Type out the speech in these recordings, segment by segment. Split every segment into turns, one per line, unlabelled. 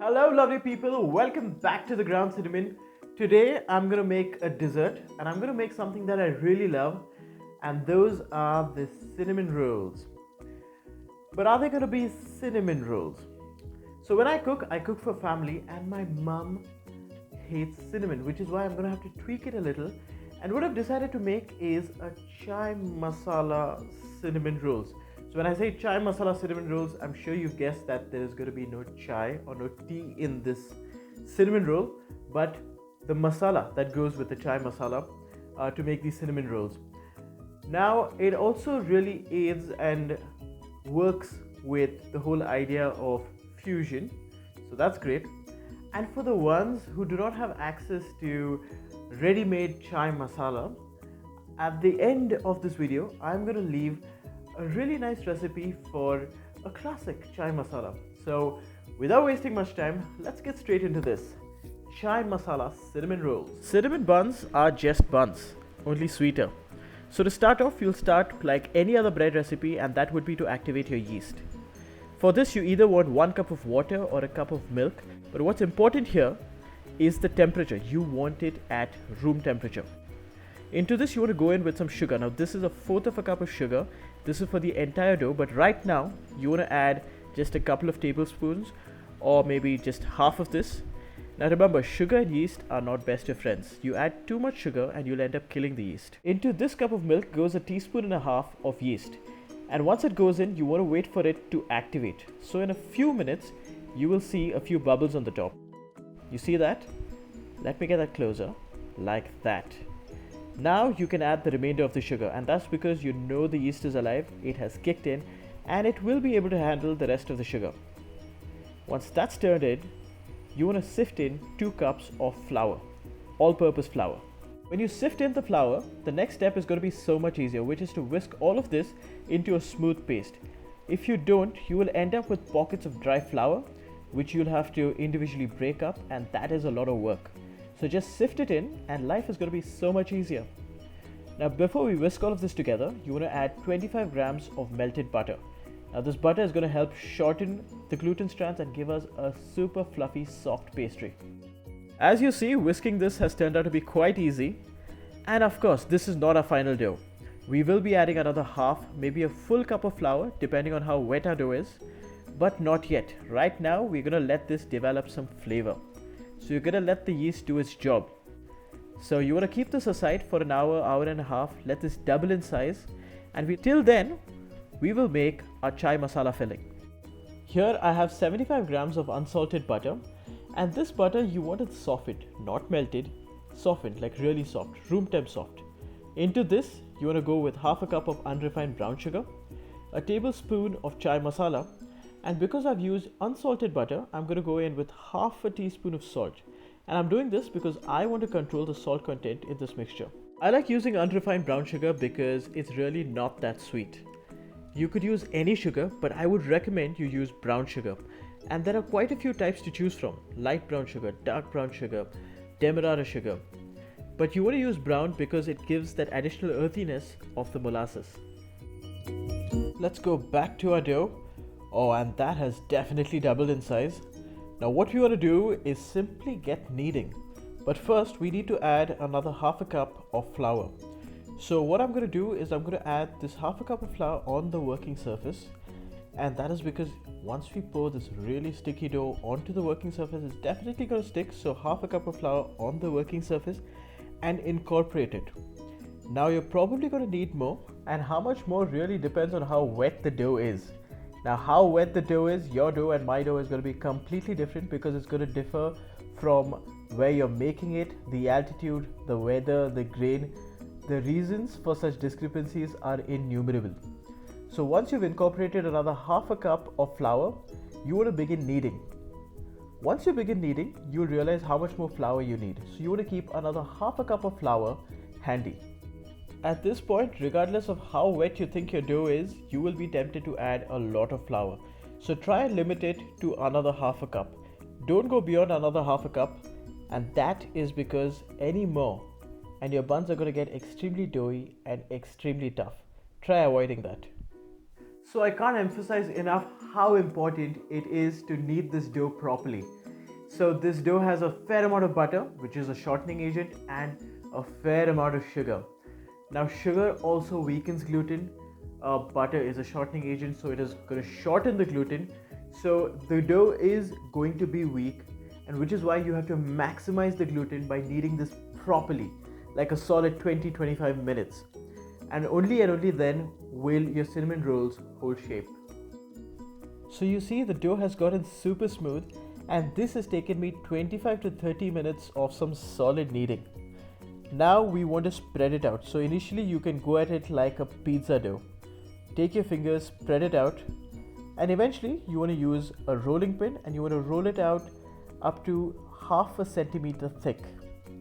Hello, lovely people. Welcome back to the Ground Cinnamon. Today, I'm gonna make a dessert, and I'm gonna make something that I really love, and those are the cinnamon rolls. But are they gonna be cinnamon rolls? So when I cook for family, and my mum hates cinnamon, which is why I'm gonna have to tweak it a little. And what I've decided to make is a chai masala cinnamon rolls. So when I say chai masala cinnamon rolls, I'm sure you've guessed that there is going to be no chai or no tea in this cinnamon roll, but the masala that goes with the chai masala to make these cinnamon rolls. Now, it also really aids and works with the whole idea of fusion, so that's great. And for the ones who do not have access to ready-made chai masala, at the end of this video, I'm going to leave a really nice recipe for a classic chai masala. So without wasting much time, let's get straight into this. Chai masala cinnamon rolls. Cinnamon buns are just buns, only sweeter. So to start off, you'll start like any other bread recipe, and that would be to activate your yeast. For this, you either want 1 cup of water or a cup of milk, but what's important here is the temperature. You want it at room temperature. Into this, you want to go in with some sugar. Now this is a fourth of a cup of sugar. This is for the entire dough, but right now you want to add just a couple of tablespoons or maybe just half of this. Now remember, sugar and yeast are not best of friends. You add too much sugar and you'll end up killing the yeast. Into this cup of milk goes a teaspoon and a half of yeast. And once it goes in, you want to wait for it to activate. So in a few minutes, you will see a few bubbles on the top. You see that? Let me get that closer, like that. Now you can add the remainder of the sugar, and that's because you know the yeast is alive, it has kicked in, and it will be able to handle the rest of the sugar. Once that's turned in, you want to sift in 2 cups of flour, all-purpose flour. When you sift in the flour, the next step is going to be so much easier, which is to whisk all of this into a smooth paste. If you don't, you will end up with pockets of dry flour, which you'll have to individually break up, and that is a lot of work. So just sift it in and life is going to be so much easier. Now before we whisk all of this together, you want to add 25 grams of melted butter. Now this butter is going to help shorten the gluten strands and give us a super fluffy soft pastry. As you see, whisking this has turned out to be quite easy. And of course, this is not our final dough. We will be adding another half, maybe a full cup of flour, depending on how wet our dough is. But not yet. Right now, we're going to let this develop some flavor. So you're going to let the yeast do its job. So you want to keep this aside for an hour, hour and a half, let this double in size, and till then, we will make our chai masala filling. Here I have 75 grams of unsalted butter, and this butter you want it softened, not melted, softened, like really soft, room temp soft. Into this, you want to go with half a cup of unrefined brown sugar, a tablespoon of chai masala, and because I've used unsalted butter, I'm going to go in with half a teaspoon of salt. And I'm doing this because I want to control the salt content in this mixture. I like using unrefined brown sugar because it's really not that sweet. You could use any sugar, but I would recommend you use brown sugar. And there are quite a few types to choose from. Light brown sugar, dark brown sugar, demerara sugar. But you want to use brown because it gives that additional earthiness of the molasses. Let's go back to our dough. Oh, and that has definitely doubled in size. Now what we want to do is simply get kneading. But first we need to add another half a cup of flour. So what I'm going to do is I'm going to add this half a cup of flour on the working surface. And that is because once we pour this really sticky dough onto the working surface, it's definitely going to stick. So half a cup of flour on the working surface and incorporate it. Now you're probably going to need more, and how much more really depends on how wet the dough is. Now how wet the dough is, your dough and my dough is going to be completely different because it's going to differ from where you're making it, the altitude, the weather, the grain. The reasons for such discrepancies are innumerable. So once you've incorporated another half a cup of flour, you want to begin kneading. Once you begin kneading, you'll realize how much more flour you need. So you want to keep another half a cup of flour handy. At this point, regardless of how wet you think your dough is, you will be tempted to add a lot of flour. So try and limit it to another half a cup. Don't go beyond another half a cup, and that is because any more and your buns are going to get extremely doughy and extremely tough. Try avoiding that. So I can't emphasize enough how important it is to knead this dough properly. So this dough has a fair amount of butter, which is a shortening agent, and a fair amount of sugar. Now sugar also weakens gluten. Butter is a shortening agent, so it is going to shorten the gluten. So the dough is going to be weak, and which is why you have to maximize the gluten by kneading this properly, like a solid 20-25 minutes. And only then will your cinnamon rolls hold shape. So you see the dough has gotten super smooth, and this has taken me 25 to 30 minutes of some solid kneading. Now we want to spread it out. So initially you can go at it like a pizza dough. Take your fingers, spread it out, and eventually you want to use a rolling pin and you want to roll it out up to half a centimeter thick.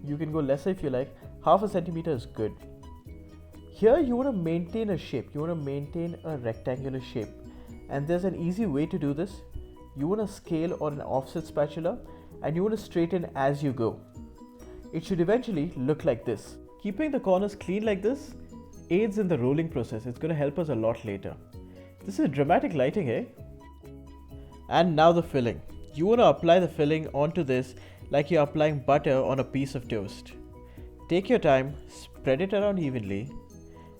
You can go lesser if you like. Half a centimeter is good. Here you want to maintain a shape. You want to maintain a rectangular shape. And there's an easy way to do this. You want to scale on an offset spatula and you want to straighten as you go. It should eventually look like this. Keeping the corners clean like this aids in the rolling process. It's going to help us a lot later. This is dramatic lighting, eh? And now the filling. You want to apply the filling onto this like you're applying butter on a piece of toast. Take your time, spread it around evenly,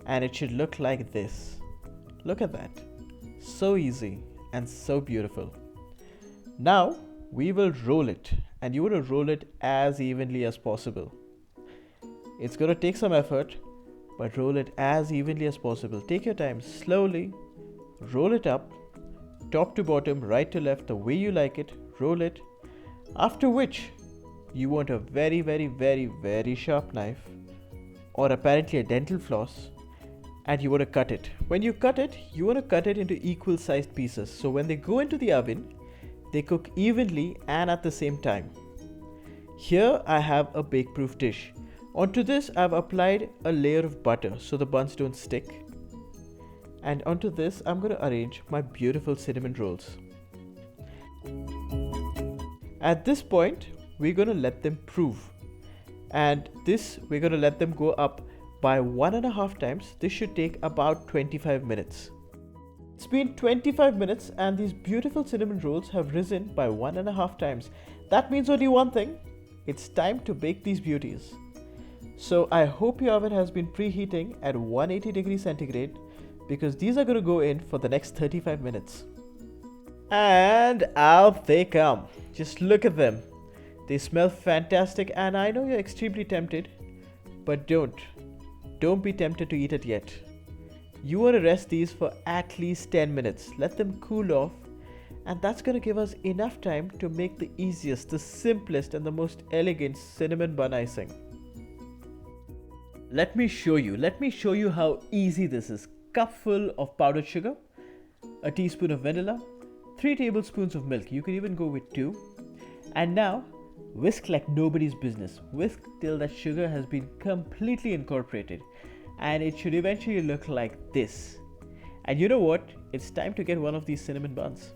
and it should look like this. Look at that. So easy and so beautiful. Now we will roll it, and you want to roll it as evenly as possible. It's going to take some effort, but roll it as evenly as possible. Take your time, slowly roll it up, top to bottom, right to left, the way you like it. Roll it. After which you want a very sharp knife, or apparently a dental floss, and you want to cut it. When you cut it, you want to cut it into equal sized pieces, so when they go into the oven, they cook evenly and at the same time. Here I have a bake proof dish. Onto this I've applied a layer of butter so the buns don't stick. And onto this I'm going to arrange my beautiful cinnamon rolls. At this point we're going to let them prove. And this we're going to let them go up by 1.5 times. This should take about 25 minutes. It's been 25 minutes and these beautiful cinnamon rolls have risen by 1.5 times. That means only one thing. It's time to bake these beauties. So I hope your oven has been preheating at 180 degrees centigrade, because these are going to go in for the next 35 minutes. And out they come. Just look at them. They smell fantastic, and I know you're extremely tempted, but don't be tempted to eat it yet. You want to rest these for at least 10 minutes. Let them cool off, and that's going to give us enough time to make the easiest, the simplest and the most elegant cinnamon bun icing. Let me show you how easy this is. Cup full of powdered sugar, a teaspoon of vanilla, 3 tablespoons of milk. You can even go with 2. And now whisk like nobody's business. Whisk till that sugar has been completely incorporated, and it should eventually look like this. And you know what? It's time to get one of these cinnamon buns.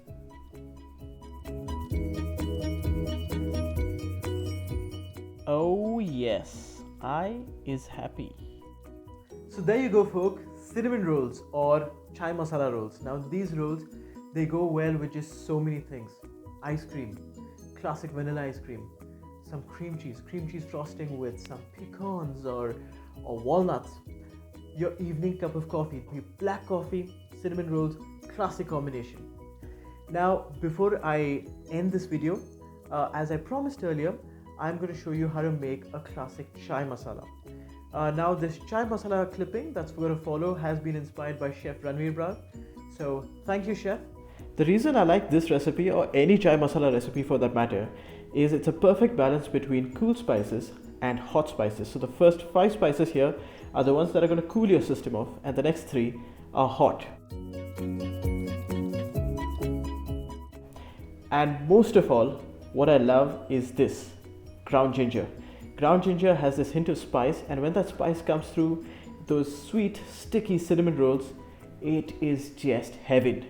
Oh yes, I is happy. So there you go, folk. Cinnamon rolls or chai masala rolls. Now these rolls, they go well with just so many things. Ice cream, classic vanilla ice cream, some cream cheese frosting with some pecans or walnuts. Your evening cup of coffee, black coffee, cinnamon rolls, classic combination. Now before I end this video, as I promised earlier, I'm going to show you how to make a classic chai masala. Now this chai masala clipping that's going to follow has been inspired by Chef Ranveer Brar. So thank you, Chef. The reason I like this recipe, or any chai masala recipe for that matter, is it's a perfect balance between cool spices and hot spices. So the first 5 spices here are the ones that are going to cool your system off, and the next 3 are hot. And most of all, what I love is this ground ginger. Ground ginger has this hint of spice, and when that spice comes through those sweet, sticky cinnamon rolls, it is just heaven.